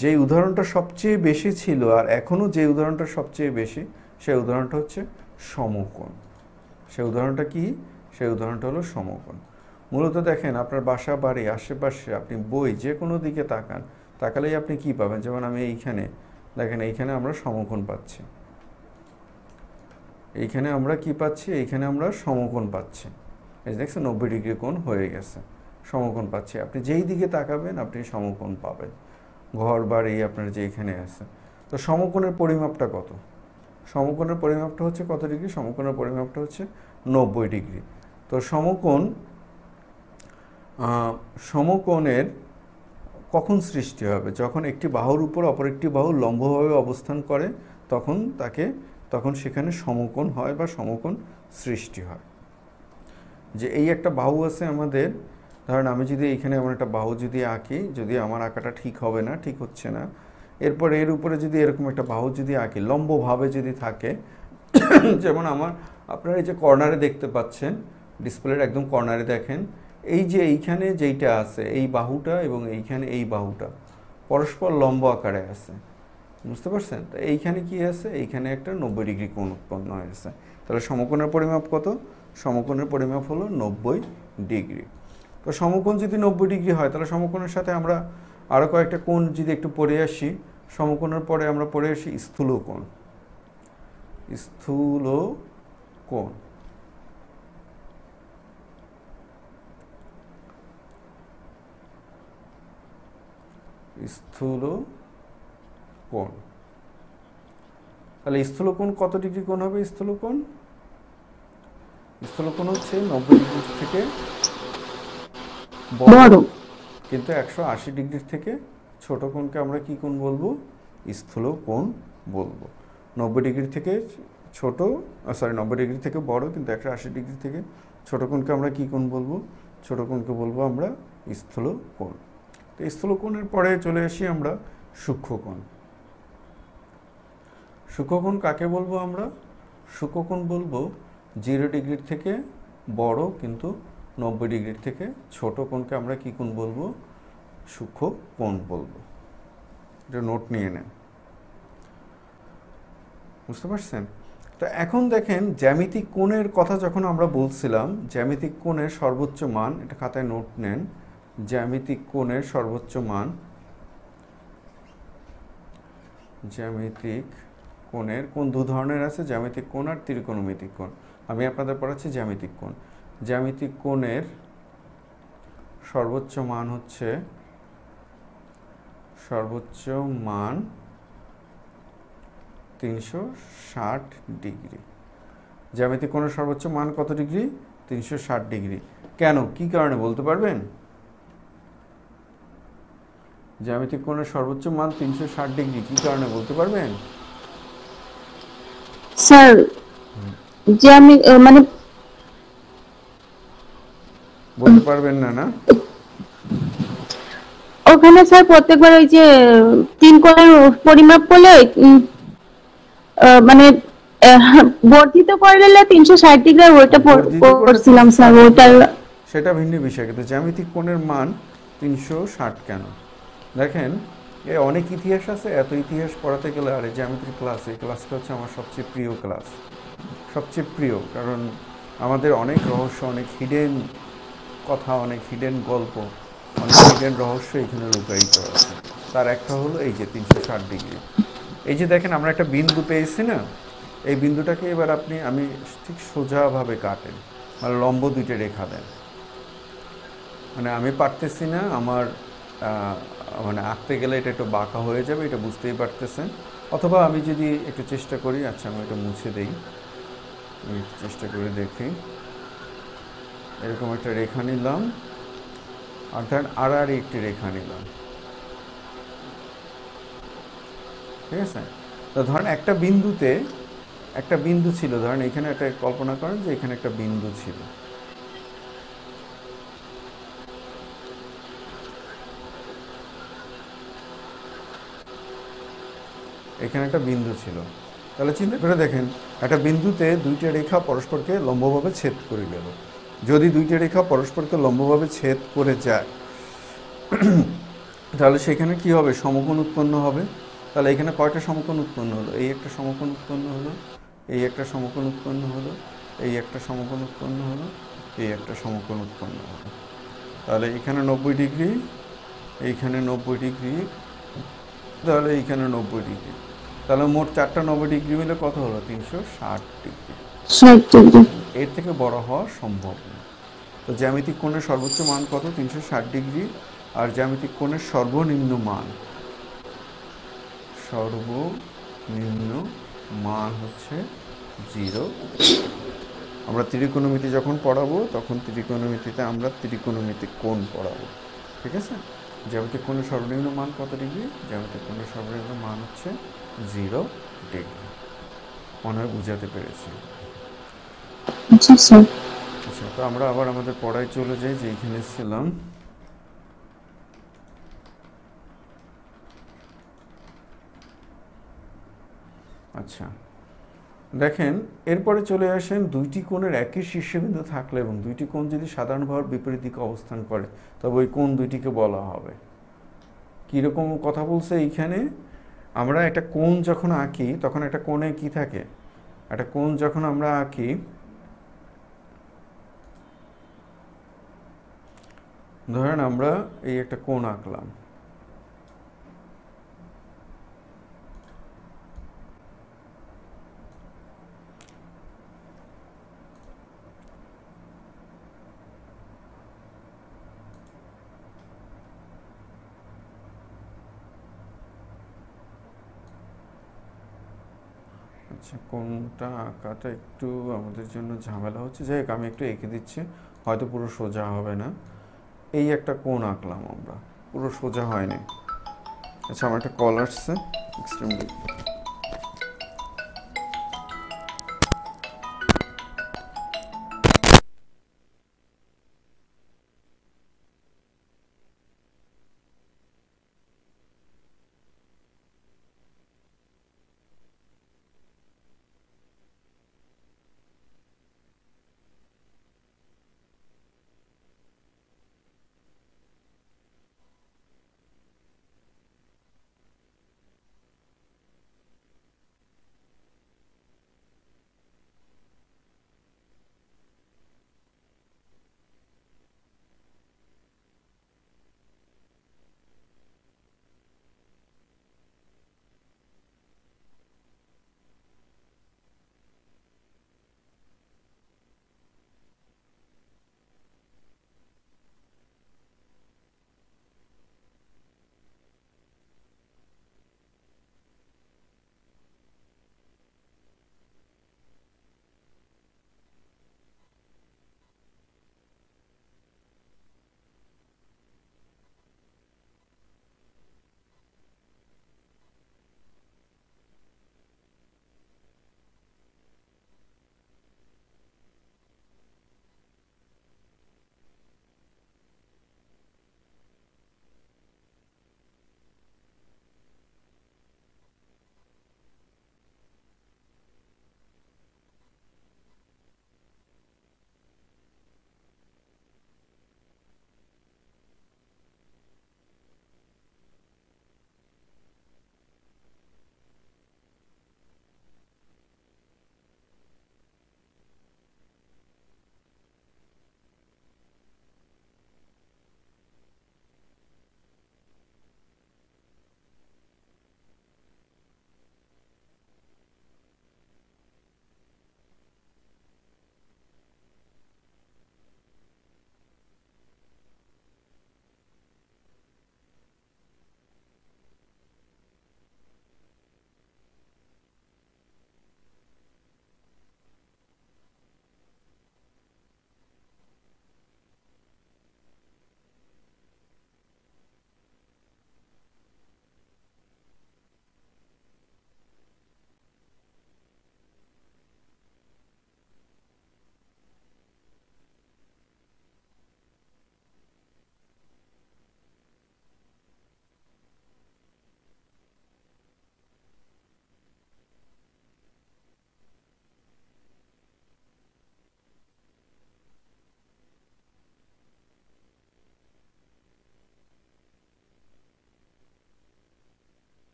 যে উদাহরণটা সবচেয়ে বেশি ছিল আর এখনো যে উদাহরণটা সবচেয়ে বেশি, সেই উদাহরণটা হচ্ছে সমকোণ। সেই উদাহরণটা কি? সেই উদাহরণটা হলো সমকোণ। মূলত দেখেন আপনার বাসা বাড়ি আশেপাশে আপনি বই যে কোনো দিকে তাকালেই আপনি কি পাবেন? যেমন আমি এইখানে দেখেন, এইখানে আমরা সমকোণ পাচ্ছি। এইখানে আমরা কি পাচ্ছি? এইখানে আমরা সমকোণ পাচ্ছি। এই দেখছেন 90 ডিগ্রি কোণ হয়ে গেছে, সমকোণ পাচ্ছি। আপনি যেই দিকে তাকাবেন আপনি সমকোণ পাবেন, ঘর বাড়ি আপনার যে এখানে আছে। তো সমকোণের পরিমাপটা কত? সমকোণের পরিমাপটা হচ্ছে কত ডিগ্রি? সমকোণের পরিমাপটা হচ্ছে 90 ডিগ্রি। তো সমকোণের কখন সৃষ্টি হবে? যখন একটি বাহুর উপর অপর একটি বাহু লম্বভাবে অবস্থান করে তখন সেখানে সমকোণ হয় বা সমকোণ সৃষ্টি হয়। যে এই একটা বাহু আছে আমাদের, ধরেন আমি যদি এইখানে এমন একটা বাহু যদি আঁকি, যদি আমার আঁকাটা ঠিক হবে না, ঠিক হচ্ছে না, এরপর এর উপরে যদি এরকম একটা বাহু যদি আঁকি লম্বভাবে যদি থাকে, যেমন আপনারা এই যে কর্নারে দেখতে পাচ্ছেন, ডিসপ্লের একদম কর্নারে দেখেন, এই যে এইখানে যেইটা আছে এই বাহুটা এবং এইখানে এই বাহুটা পরস্পর লম্ব আকারে আছে, বুঝতে পারছেন? তো এইখানে কি আছে? এইখানে একটা 90 ডিগ্রি কোণ উৎপন্ন হয়েছে। তাহলে সমকোণের পরিমাপ কত? সমকোণের পরিমাপ হলো 90 ডিগ্রি। তো সমকোণ যদি 90 ডিগ্রি হয়, তাহলে সমকোণের সাথে আমরা আরও কয়েকটা কোণ যদি একটু পড়ে আসি, সমকোণের পরে আমরা পড়ে আসি স্থূলকোণ। স্থূলকোণ স্থূলকোণ তাহলে স্থূলকোণ কত ডিগ্রি কোণ হবে? স্থূলকোণ হচ্ছে 90 ডিগ্রি থেকে বড়, কিন্তু 180 ডিগ্রি থেকে ছোট কোণকে আমরা কি কোণ বলবো? স্থূলকোণ বলবো। 90 ডিগ্রি থেকে ছোট, 90 ডিগ্রি থেকে বড় কিন্তু 180 ডিগ্রি থেকে ছোট কোণকে আমরা কি কোণ বলবো? ছোট কোণকে বলবো আমরা স্থূলকোণ। তো স্থূলকোণের পরে চলে আসি আমরা সূক্ষ্মকোণ। সূক্ষ্মকোণ কাকে বলবো আমরা? সূক্ষ্মকোণ বলবো 0 ডিগ্রির থেকে বড় কিন্তু 90 ডিগ্রির থেকে ছোট কোণকে আমরা কি কোণ বলবো? সূক্ষ্মকোণ বলবো। এটা নোট নিয়ে নেন, বুঝতে পারছেন? তো এখন দেখেন জ্যামিতিক কোণের কথা যখন আমরা বলছিলাম, জ্যামিতিক কোণের সর্বোচ্চ মান, এটা খাতায় নোট নেন, জ্যামিতিক কোণের সর্বোচ্চ মান, জ্যামিতিক কোণের কোণ দু ধরনের আছে, জ্যামিতিক কোণ আর ত্রিকোণমিতিক কোণ। আমি আপনাদের পড়াচ্ছি জ্যামিতিক কোণ। জ্যামিতিক কোণের সর্বোচ্চ মান হচ্ছে 360 ডিগ্রি। জ্যামিতিক কোণের সর্বোচ্চ মান কত ডিগ্রি? 360 ডিগ্রি। কেন, কি কারণে বলতে পারবেন? জ্যামিতিক কোণের সর্বোচ্চ মান 360 ডিগ্রি, কি কারণে বলতে পারবেন? স্যার মানে বলতে পারবেন না? না, ওখানে স্যার প্রত্যেকবার ওই যে 3 কোণের পরিমাপ করলে মানে বর্ধিত করলে 360 ডিগ্রি, ওইটা পড়ছিলাম স্যার, ওইটা সেটা ভিন্ন বিষয়। কিন্তু জ্যামিতিক কোণের মান 360 কেন? দেখেন অনেক ইতিহাস আছে, এত ইতিহাস পড়াতে গেলে আর জ্যামিতিক ক্লাস, এই ক্লাসটা হচ্ছে আমার সবচেয়ে প্রিয় ক্লাস। সবচেয়ে প্রিয়, কারণ আমাদের অনেক রহস্য, অনেক হিডেন কথা, অনেক হিডেন গল্প, অনেক হিডেন রহস্য এখানে লুকায়িত আছে। তার একটা হলো এই যে 360 ডিগ্রি। এই যে দেখেন আমরা একটা বিন্দু পেয়েছি না, এই বিন্দুটাকে এবার আমি ঠিক সোজাভাবে কাটেন, মানে লম্ব দুইটা রেখা দেন। মানে আমি পারতেছি না, আমার মানে আঁকতে গেলে এটা একটু বাঁকা হয়ে যাবে, এটা বুঝতেই পারতেছেন। অথবা আমি যদি একটু চেষ্টা করি, আচ্ছা আমি এটা মুছে দিই, আমি একটু চেষ্টা করে দেখি। এরকম একটা রেখা নিলাম, আর ধরেন আর একটি রেখা নিলাম, ঠিক আছে? তো ধরেন একটা বিন্দুতে একটা বিন্দু ছিল, ধরেন এখানে একটা কল্পনা করেন যে এখানে একটা বিন্দু ছিল, এখানে একটা বিন্দু ছিল। তাহলে চিন্তা করে দেখেন, একটা বিন্দুতে দুইটা রেখা পরস্পরকে লম্বভাবে ছেদ করে গেল। যদি দুইটা রেখা পরস্পরকে লম্বভাবে ছেদ করে যায়, তাহলে সেখানে কি হবে? সমকোণ উৎপন্ন হবে। তাহলে এখানে কয়টা সমকোণ উৎপন্ন হলো? এই একটা সমকোণ উৎপন্ন হলো, এই একটা সমকোণ উৎপন্ন হলো, এই একটা সমকোণ উৎপন্ন হলো, এই একটা সমকোণ উৎপন্ন হলো। তাহলে এখানে 90 ডিগ্রি, এইখানে 90 ডিগ্রি, তাহলে এইখানে 90 ডিগ্রি। তাহলে মোট 4টা 90 ডিগ্রি মিলে কত হলো? 360 ডিগ্রি। 60 ডিগ্রি। এর থেকে বড় হওয়া সম্ভব না। তো জ্যামিতিক কোণের সর্বোচ্চ মান কত? 360 ডিগ্রি। আর জ্যামিতিক কোণের সর্বনিম্ন মান হচ্ছে 0। আমরা ত্রিকোণমিতি যখন পড়াবো তখন ত্রিকোণমিতিতে আমরা ত্রিকোণমিতিক কোণ পড়াবো, ঠিক আছে? জ্যামিতিক কোণের সর্বনিম্ন মান কত ডিগ্রি? জ্যামিতিক কোণের সর্বনিম্ন মান হচ্ছে 0 ডিগ্রি। মনে হয় বুঝাতে পেরেছি। আচ্ছা স্যার। আচ্ছা, তো আমরা আবার আমাদের পড়ায় চলে যাই, যে এইখানে ছিলাম। আচ্ছা, দেখেন এরপরে চলে আসেন দুইটি কোণের একই শীর্ষবিন্দু থাকলে এবং দুইটি কোণ যদি সাধারণভাবে বিপরীত দিকে অবস্থান করে, তবে ওই কোণ দুইটিকে বলা হবে। কীরকম কথা বলছে এইখানে? আমরা একটা কোণ যখন আঁকি তখন একটা কোণে কি থাকে? একটা কোণ যখন আমরা আঁকি, ধরেন আমরা এই একটা কোণ আঁকলাম, আচ্ছা কোণটা আঁকাটা একটু আমাদের জন্য ঝামেলা হচ্ছে, যাই হোক আমি একটু এঁকে দিচ্ছি, হয়তো পুরো সোজা হবে না। এই একটা কোণ আঁকলাম আমরা, পুরো সোজা হয়নি। আচ্ছা আমার একটা কল আসছে, এক্সট্রিমলি।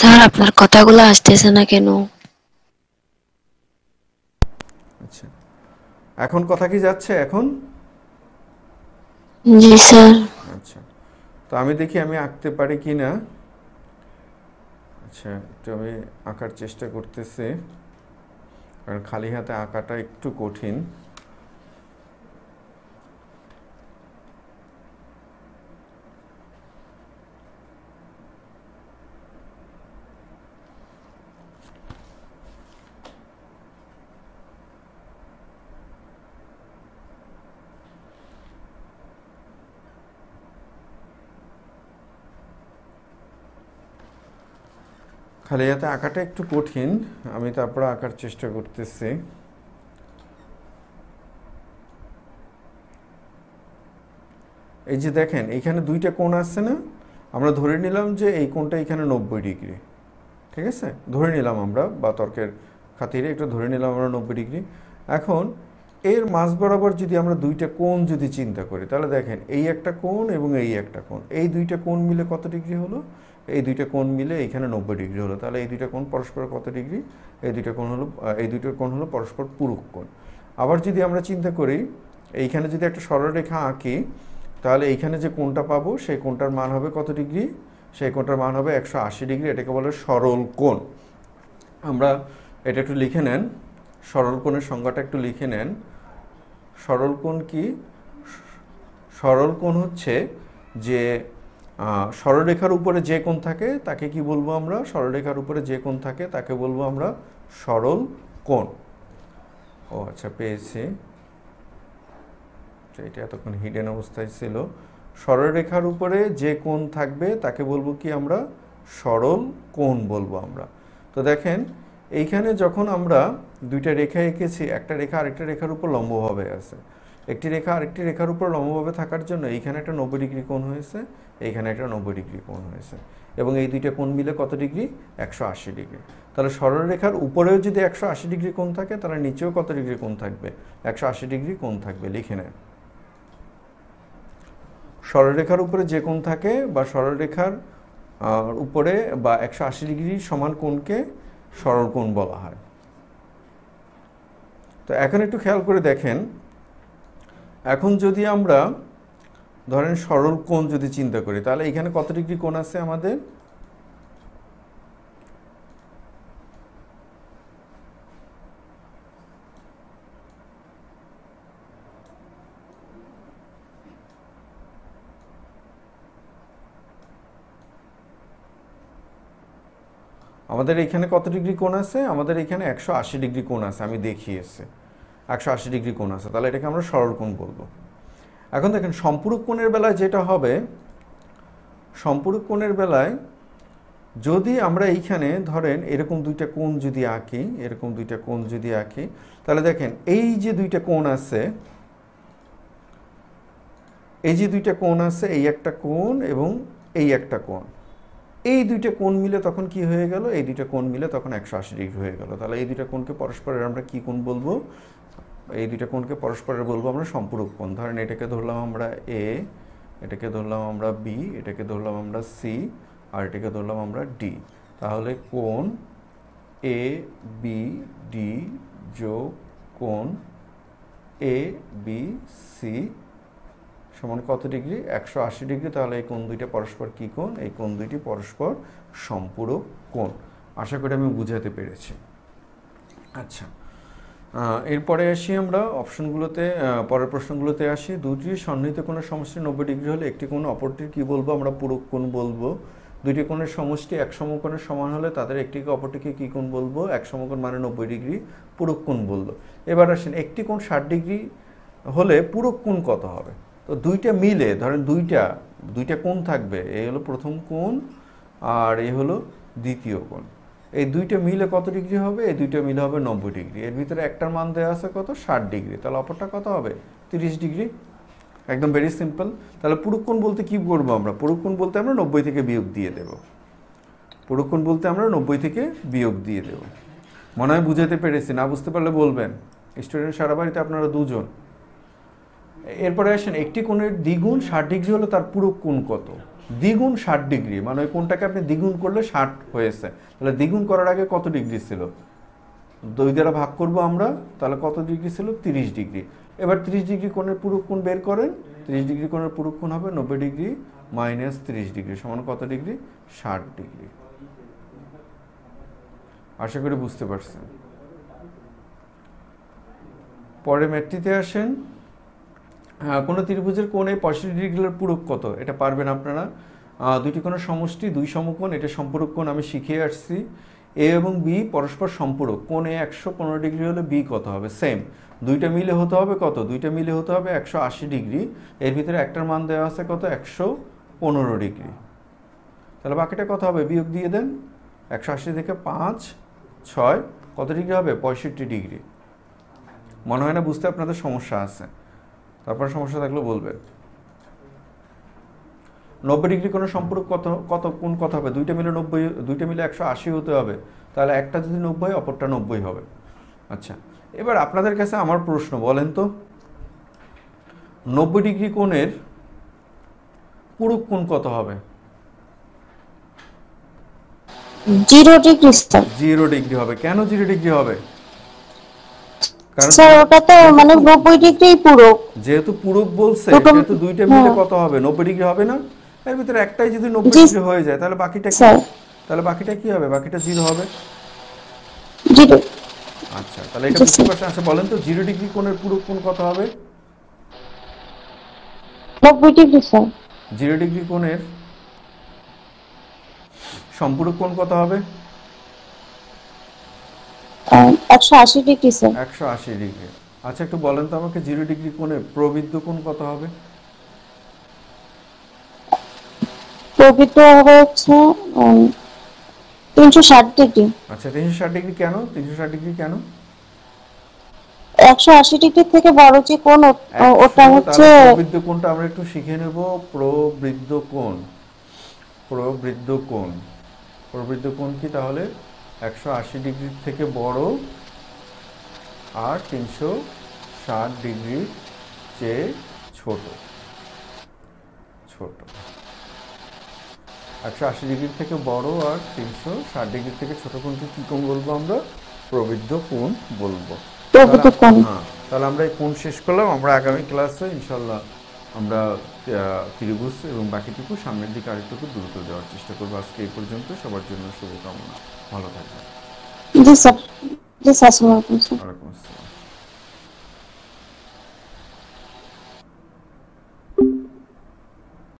স্যার আপনার কথাগুলো আসতেছে না কেন? আচ্ছা, এখন কথা কি যাচ্ছে এখন? জি স্যার। আচ্ছা, তো আমি দেখি আমি আঁকতে পারি কি না। আচ্ছা, একটু আমি আঁকার চেষ্টা করতেছি, কারণ খালি হাতে আঁকাটা একটু কঠিন। খালি হাতে আঁকাটা একটু কঠিন, আমি তারপর আঁকার চেষ্টা করতেছি। এই যে দেখেন এইখানে দুইটা কোণ আছে না, আমরা ধরে নিলাম যে এই কোণটা এখানে 90 ডিগ্রি, ঠিক আছে, ধরে নিলাম আমরা, বা তর্কের খাতিরে একটু ধরে নিলাম আমরা 90 ডিগ্রি। এখন এর মাঝ বরাবর যদি আমরা দুইটা কোণ যদি চিন্তা করি, তাহলে দেখেন এই একটা কোণ এবং এই একটা কোণ, এই দুইটা কোণ মিলে কত ডিগ্রি হলো? এই দুইটা কোণ মিলে এইখানে 90 ডিগ্রি হলো। তাহলে এই দুইটা কোণ পরস্পর কত ডিগ্রি? এই দুইটা কোণ হলো পরস্পর পূরক কোণ। আবার যদি আমরা চিন্তা করি, এইখানে যদি একটা সরলরেখা আঁকি, তাহলে এইখানে যে কোণটা পাবো সেই কোণটার মান হবে কত ডিগ্রি? সেই কোণটার মান হবে 180 ডিগ্রি। এটাকে বলে সরল কোণ। আমরা এটা একটু লিখে নেন, সরল কোণের সংজ্ঞাটা একটু লিখে নেন। সরল কোণ কি? সরল কোণ হচ্ছে যে সরলরেখার উপরে যে কোণ থাকে তাকে কি বলবো আমরা? সরলরেখার উপরে যে কোণ থাকে তাকে বলবো আমরা সরল কোণ। ও আচ্ছা, পেয়েছি, এটা এতক্ষণ হিডেন অবস্থায় ছিল। সরলরেখার উপরে যে কোণ থাকবে তাকে বলবো কি আমরা? সরল কোণ বলবো আমরা। তো দেখেন এইখানে যখন আমরা দুইটা রেখা এঁকেছি, একটা রেখা আরেকটা রেখার উপর লম্বভাবে আছে, একটি রেখা আরেকটি রেখার উপর লম্বভাবে থাকার জন্য এইখানে একটা 90 ডিগ্রি কোণ হয়েছে, এইখানে একটা 90 ডিগ্রি কোণ হয়েছে, এবং এই দুইটা কোণ মিলে কত ডিগ্রি? 180 ডিগ্রি। তাহলে সরলরেখার উপরেও যদি 180 ডিগ্রি কোণ থাকে, তাহলে নিচেও কত ডিগ্রি কোণ থাকবে? 180 ডিগ্রি কোণ থাকবে। লিখে নেন, সরলরেখার উপরে যে কোণ থাকে বা সরলরেখার উপরে বা 180 ডিগ্রি সমান কোণকে সরল কোণ বলা হয়। তো এখন একটু খেয়াল করে দেখেন, এখন যদি আমরা ধরেন সরল কোণ যদি চিন্তা করি, তাহলে এখানে কত ডিগ্রি কোণ আছে আমাদের? আমাদের এখানে কত ডিগ্রি কোণ আছে? আমাদের এখানে 180 ডিগ্রি কোণ আছে, আমি দেখিয়েছি 180 ডিগ্রি কোণ আছে। তাহলে এটাকে আমরা সরল কোণ বলবো। এখন দেখেন সম্পূরক কোণের বেলায় যেটা হবে, সম্পূরক কোণের বেলায় যদি আমরা এইখানে ধরেন এরকম দুইটা কোণ যদি আঁকি, এরকম দুইটা কোণ যদি আঁকি, তাহলে দেখেন এই যে দুইটা কোণ আছে, এই যে দুইটা কোণ আছে, এই একটা কোণ এবং এই একটা কোণ, এই দুইটা কোণ মিলে তখন কি হয়ে গেল? এই দুইটা কোণ মিলে তখন 180 ডিগ্রি হয়ে গেল। তাহলে এই দুইটা কোণকে পরস্পরের আমরা কি কোণ বলবো? এই দুইটা কোণকে পরস্পরের বলবো আমরা সম্পূরক কোণ। ধরেন এটাকে ধরলাম আমরা এ, এটাকে ধরলাম আমরা বি, এটাকে ধরলাম আমরা সি, আর এটাকে ধরলাম আমরা ডি। তাহলে কোণ এ বি ডি যোগ কোণ এ বি সি সমান কত ডিগ্রি? 180 ডিগ্রি। তাহলে এই কোণ দুইটা পরস্পর কি কোণ? এই কোণ দুইটি পরস্পর সম্পূরক কোণ। আশা করি আমি বুঝাতে পেরেছি। আচ্ছা, এরপরে আসি আমরা অপশনগুলোতে, পরের প্রশ্নগুলোতে আসি। দুটি সন্নিহিত কোণের সমষ্টি 90 ডিগ্রি হলে একটি কোণ অপরটির কি বলবো? আমরা পূরক কোণ বলবো। দুইটি কোণের সমষ্টি এক সমকোণের সমান হলে তাদের একটিকে অপরটিকে কি কোণ বলবো? এক সমকোণ মানে 90 ডিগ্রি, পূরক কোণ বললো। এবার আসেন একটি কোণ 60 ডিগ্রি হলে পূরক কোণ কত হবে? তো দুইটা মিলে ধরেন দুইটা কোণ থাকবে, এই হলো প্রথম কোণ আর এই হলো দ্বিতীয় কোণ। এই দুইটা মিলে কত ডিগ্রি হবে? এই দুইটা মিলে হবে 90 ডিগ্রি। এর ভিতরে একটার মান দেওয়া আছে কত? 60 ডিগ্রি। তাহলে অপরটা কত হবে? 30 ডিগ্রি। একদম ভেরি সিম্পল। তাহলে পূরক কোণ বলতে কি করবো আমরা? পূরক কোণ বলতে আমরা 90 থেকে বিয়োগ দিয়ে দেব। পূরক কোণ বলতে আমরা 90 থেকে বিয়োগ দিয়ে দেব। মনে হয় বুঝাতে পেরেছি, না বুঝতে পারলে বলবেন। স্টুডেন্ট সারা বাড়িতে আপনারা দুজন। এরপরে আসেন একটি কোণের দ্বিগুণ 60 ডিগ্রি হলে তার পূরক কোণ কত? দ্বিগুণ 60 ডিগ্রি, মানে ওই কোণটাকে আপনি দ্বিগুণ করলে 60 হয়েছে। তাহলে দ্বিগুণ করার আগে কত ডিগ্রি ছিল? 2 দ্বারা ভাগ করব আমরা, তাহলে কত ডিগ্রি ছিল? 30 ডিগ্রি। এবার 30 ডিগ্রি কোণের পুরো কোণ বের করেন। 30 ডিগ্রি কোণের পুরো কোণ হবে 90 ডিগ্রি মাইনাস 30 ডিগ্রি সমান কত ডিগ্রি? 60 ডিগ্রি। আশা করি বুঝতে পারছেন। পরে ম্যাথটিতে আসেন। কোনো ত্রিভুজের কোণে 65 ডিগ্রির পূরক কত? এটা পারবেন আপনারা। দুইটি কোণের সমষ্টি, দুই সমকোণ, এটা সম্পূরক কোণ আমি শিখিয়ে আসছি। এ এবং বি পরস্পর সম্পূরক। কোণ এ 115 ডিগ্রি হলে বি কত হবে? সেম, দুইটা মিলে হতে হবে কত? দুইটা মিলে হতে হবে 180 ডিগ্রি। এর ভিতরে একটার মান দেওয়া আছে কত? 115 ডিগ্রি। তাহলে বাকিটা কত হবে? বিয়োগ দিয়ে দেন। 180 থেকে 5, 6 কত ডিগ্রি হবে? 65 ডিগ্রি। মনে হয় না বুঝতে আপনাদের সমস্যা আছে? তারপর সমস্যা থাকলে বলবেন। 90 ডিগ্রি কোণের সম্পূরক কত কত কোণ কত হবে? দুইটা মিলে 90, দুইটা মিলে 180 হতে হবে। তাহলে একটা যদি 90 হয় অপরটা 90 হবে। আচ্ছা, এবার আপনাদের কাছে আমার প্রশ্ন, বলেন তো 90 ডিগ্রি কোণের পূরক কোণ কত হবে? 0 ডিগ্রি স্যার। 0 ডিগ্রি হবে। কেন 0 ডিগ্রি হবে? কারণ স্যার ওটা তো মানে 90 ডিগ্রি পূরক। যেহেতু পূরক বলছে, যেহেতু দুইটা মিলে কত হবে? 90 ডিগ্রি হবে না? এর ভিতরে একটাই যদি 90 ডিগ্রি হয়ে যায় তাহলে বাকিটা কি? তাহলে বাকিটা কি হবে? বাকিটা 0 হবে। 0। আচ্ছা, তাহলে এটা বুঝতে পারছেন? আচ্ছা বলেন তো 0 ডিগ্রি কোণের পূরক কোণ কত হবে? 90 ডিগ্রি স্যার। 0 ডিগ্রি কোণের সম্পূরক কোণ কত হবে? 180 ডিগ্রি স্যার। 180 ডিগ্রি। আচ্ছা একটু বলেন তো আমাকে 0 ডিগ্রি কোণের প্রবৃদ্ধ কোণ কত হবে? প্রবৃদ্ধ হবে হচ্ছে 360 ডিগ্রি। আচ্ছা 360 ডিগ্রি কেন? 360 ডিগ্রি কেন? 180 ডিগ্রি থেকে বড় যে কোণ ওটা হচ্ছে প্রবৃদ্ধ কোণটা আমরা একটু শিখে নেব। প্রবৃদ্ধ কোণ, প্রবৃদ্ধ কোণ, প্রবৃদ্ধ কোণ কি তাহলে? 180 ডিগ্রি থেকে বড় আর 360 ডিগ্রির চেয়ে ছোট। ছোট 180 ডিগ্রি থেকে বড় আর 360 ডিগ্রি থেকে ছোট কোণকে কি কোণ বলবো আমরা? প্রবৃদ্ধ কোণ বলবো। তাহলে আমরা এই কোণ শেষ করলাম। আমরা আগামী ক্লাসে ইনশাল্লাহ আমরা ত্রিভুজ এবং বাকিটুকু সামনের দিকে আরেকটুকু দ্রুত যাওয়ার চেষ্টা করবো। আজকে এই পর্যন্ত। সবার জন্য শুভকামনা। ভালো থাকবেন। জি স্যার। জি স্যার। ওয়ালাইকুম আসসালাম।